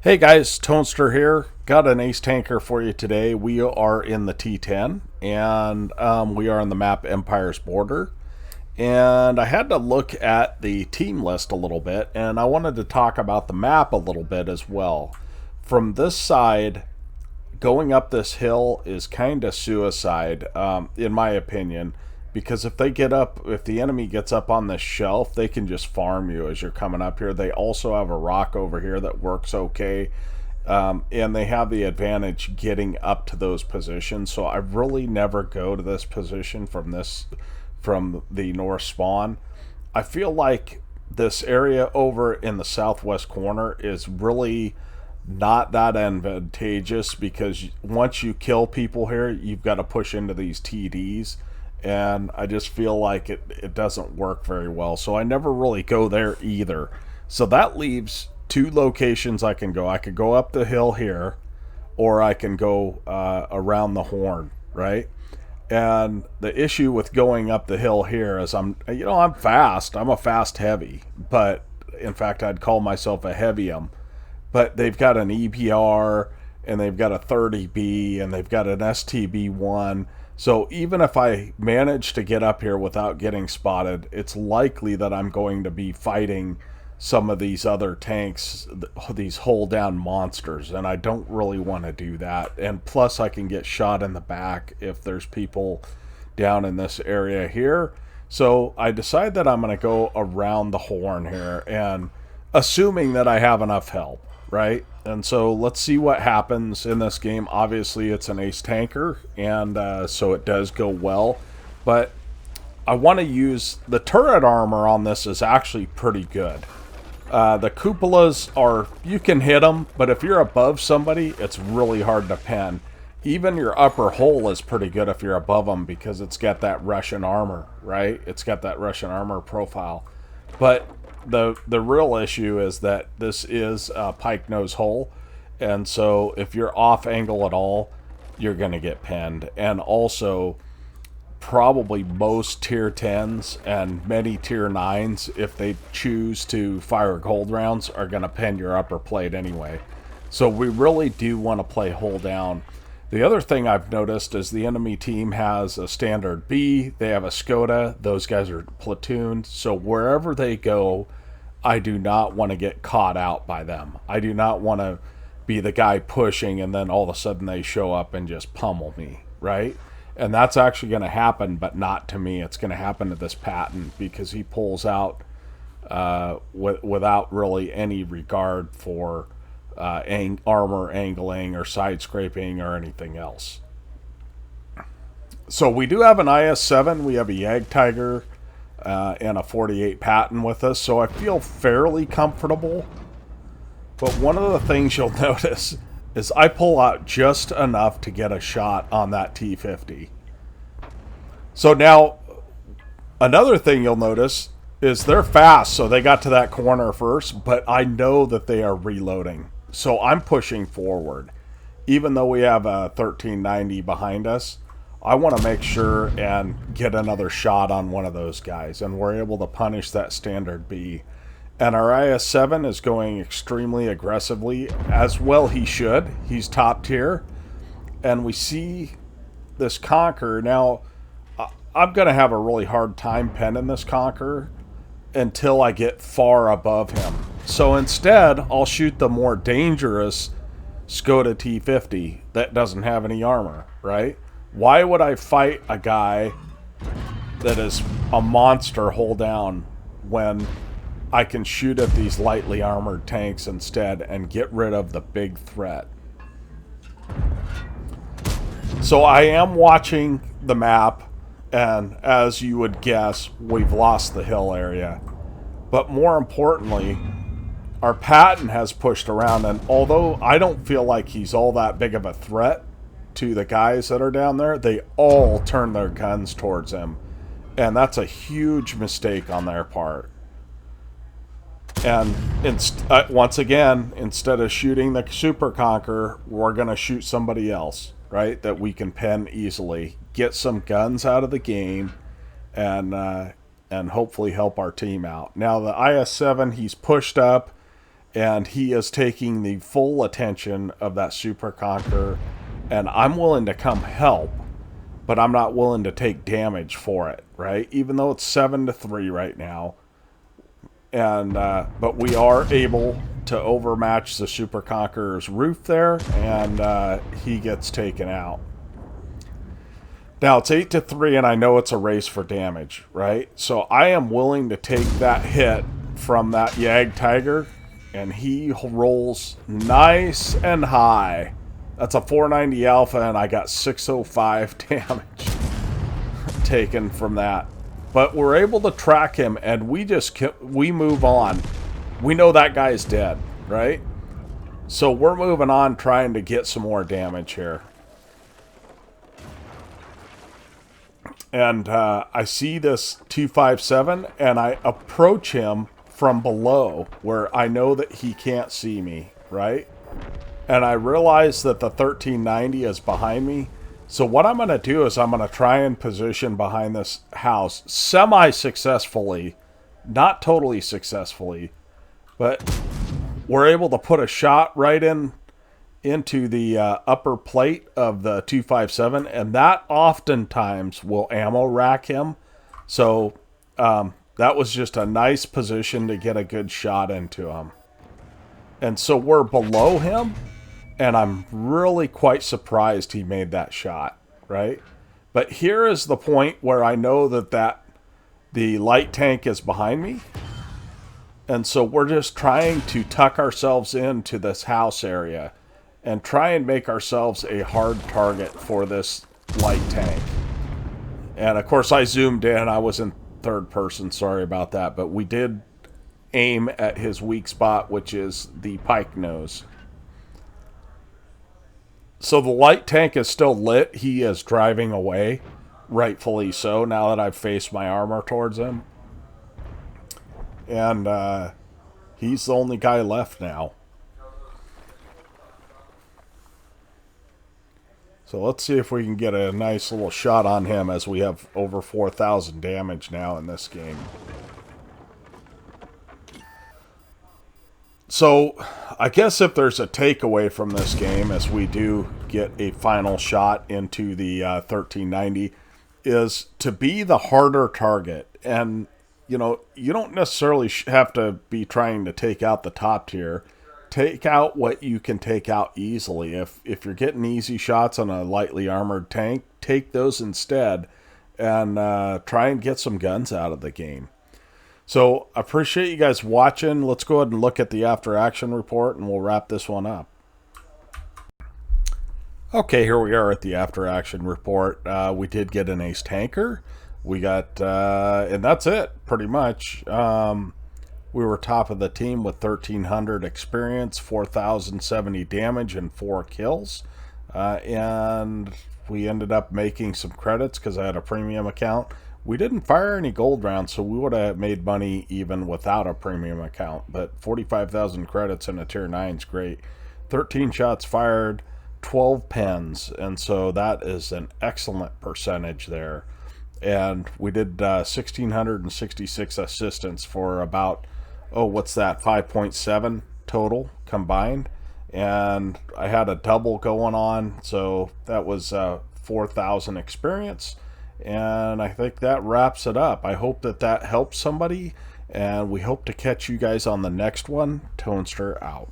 Hey guys, Toaster here. Got an Ace Tanker for you today. We are in the T10 and we are on the map Empire's Border. And I had to look at the team list a little bit and I wanted to talk about the map a little bit as well. From this side, going up this hill is kind of suicide, in my opinion, because if the enemy gets up on this shelf, they can just farm you as you're coming up here. They also have a rock over here that works okay, and they have the advantage getting up to those positions. So I really never go to this position from the north spawn. I feel like this area over in the southwest corner is really not that advantageous because once you kill people here, you've got to push into these TDs, and I just feel like it doesn't work very well. So I never really go there either. So that leaves two locations I can go. I could go up the hill here, or I can go around the horn, right? And the issue with going up the hill here is I'm fast. I'm a fast heavy, but in fact, I'd call myself a heavyum. But they've got an EPR and they've got a 30B and they've got an STB1. So even if I manage to get up here without getting spotted, it's likely that I'm going to be fighting some of these other tanks, these hold down monsters, and I don't really want to do that. And plus I can get shot in the back if there's people down in this area here. So I decide that I'm going to go around the horn here, and assuming that I have enough help, right? And so let's see what happens in this game. Obviously it's an Ace Tanker, and so it does go well, but I want to use the turret armor on this is actually pretty good. The cupolas are, you can hit them, but if you're above somebody, it's really hard to pin. Even your upper hull is pretty good if you're above them because it's got that Russian armor, right? It's got that Russian armor profile. But the real issue is that this is a pike nose hull, and so if you're off angle at all, you're going to get pinned. And also, probably most tier 10s and many tier 9s, if they choose to fire gold rounds, are going to pin your upper plate anyway. So we really do want to play hull down. The other thing I've noticed is the enemy team has a standard B, they have a Skoda, those guys are platooned, so wherever they go, I do not want to get caught out by them. I do not want to be the guy pushing and then all of a sudden they show up and just pummel me, right? And that's actually going to happen, but not to me. It's going to happen to this Patton because he pulls out without really any regard for armor angling or side scraping or anything else. So we do have an IS-7. We have a Yag Tiger and a 48 Patton with us. So I feel fairly comfortable. But one of the things you'll notice is I pull out just enough to get a shot on that T50. So now, another thing you'll notice is they're fast, so they got to that corner first, but I know that they are reloading. So I'm pushing forward. Even though we have a 1390 behind us, I want to make sure and get another shot on one of those guys, and we're able to punish that standard B. And our IS-7 is going extremely aggressively, as well he should. He's top tier. And we see this Conqueror. Now, I'm going to have a really hard time penning this Conqueror until I get far above him. So instead, I'll shoot the more dangerous Skoda T50 that doesn't have any armor, right? Why would I fight a guy that is a monster hull down when I can shoot at these lightly armored tanks instead and get rid of the big threat? So I am watching the map, and as you would guess, we've lost the hill area. But more importantly, our Patton has pushed around, and although I don't feel like he's all that big of a threat to the guys that are down there, they all turn their guns towards him. And that's a huge mistake on their part. And once again, instead of shooting the Super Conqueror, we're going to shoot somebody else, right? That we can pen easily. Get some guns out of the game and hopefully help our team out. Now the IS-7, he's pushed up, and he is taking the full attention of that Super Conqueror, and I'm willing to come help, but I'm not willing to take damage for it, right? Even though it's 7-3 right now, and but we are able to overmatch the Super Conqueror's roof there, and he gets taken out. Now it's 8-3, and I know it's a race for damage, right? So I am willing to take that hit from that Yag Tiger, and he rolls nice and high. That's a 490 alpha, and I got 605 damage taken from that. But we're able to track him, and we move on. We know that guy's dead, right? So we're moving on, trying to get some more damage here. And I see this 257, and I approach him from below where I know that he can't see me, right? And I realize that the 1390 is behind me. So what I'm going to do is I'm going to try and position behind this house semi-successfully, not totally successfully, but we're able to put a shot right into the upper plate of the 257, and that oftentimes will ammo rack him. So that was just a nice position to get a good shot into him. And so we're below him, and I'm really quite surprised he made that shot, right? But here is the point where I know that the light tank is behind me. And so we're just trying to tuck ourselves into this house area and try and make ourselves a hard target for this light tank. And of course I zoomed in. I was in third person. Sorry about that. But we did aim at his weak spot, which is the pike nose. So the light tank is still lit. He is driving away, rightfully so, now that I've faced my armor towards him. And he's the only guy left now. So let's see if we can get a nice little shot on him, as we have over 4,000 damage now in this game. So I guess if there's a takeaway from this game, as we do get a final shot into the 1390, is to be the harder target. And, you know, you don't necessarily have to be trying to take out the top tier. Take out what you can take out easily. If you're getting easy shots on a lightly armored tank, take those instead, and try and get some guns out of the game. So I appreciate you guys watching. Let's go ahead and look at the after action report, and we'll wrap this one up. Okay, here we are at the after action report. We did get an Ace Tanker. We got, and that's it, pretty much. We were top of the team with 1,300 experience, 4,070 damage, and 4 kills. And we ended up making some credits because I had a premium account. We didn't fire any gold rounds, so we would have made money even without a premium account. But 45,000 credits in a tier 9 is great. 13 shots fired, 12 pens, and so that is an excellent percentage there. And we did 1,666 assistance for about, what's that, 5.7 total combined. And I had a double going on, so that was 4,000 experience. And I think that wraps it up. I hope that helps somebody, and we hope to catch you guys on the next one. Toanster out.